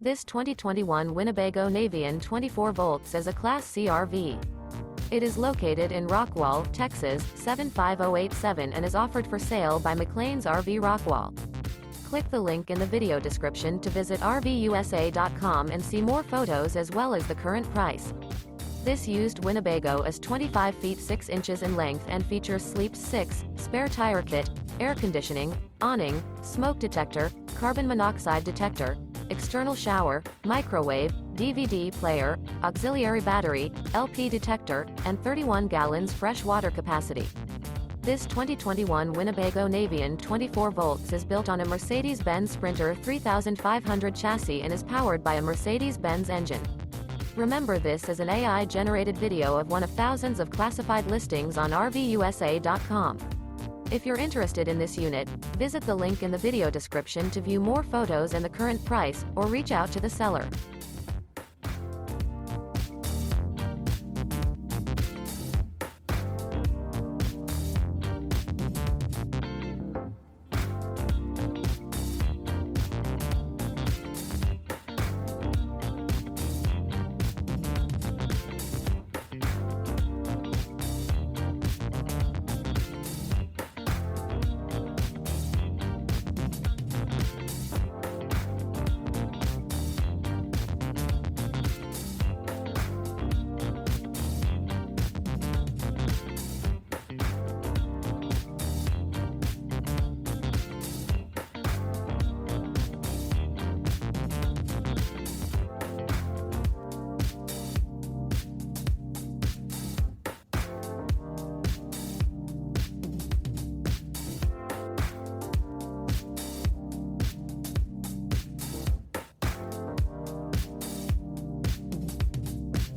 This 2021 Winnebago Navion 24V is a Class C RV. It is located in Rockwall, Texas, 75087 and is offered for sale by McClain's RV Rockwall. Click the link in the video description to visit RVUSA.com and see more photos as well as the current price. This used Winnebago is 25 feet 6 inches in length and features sleeps 6, spare tire kit, air conditioning, awning, smoke detector, carbon monoxide detector, external shower, microwave, DVD player, auxiliary battery, LP detector, and 31 gallons fresh water capacity. This 2021 Winnebago Navion 24V is built on a Mercedes-Benz Sprinter 3500 chassis and is powered by a Mercedes-Benz engine. Remember, this is an AI-generated video of one of thousands of classified listings on RVUSA.com. If you're interested in this unit, visit the link in the video description to view more photos and the current price, or reach out to the seller.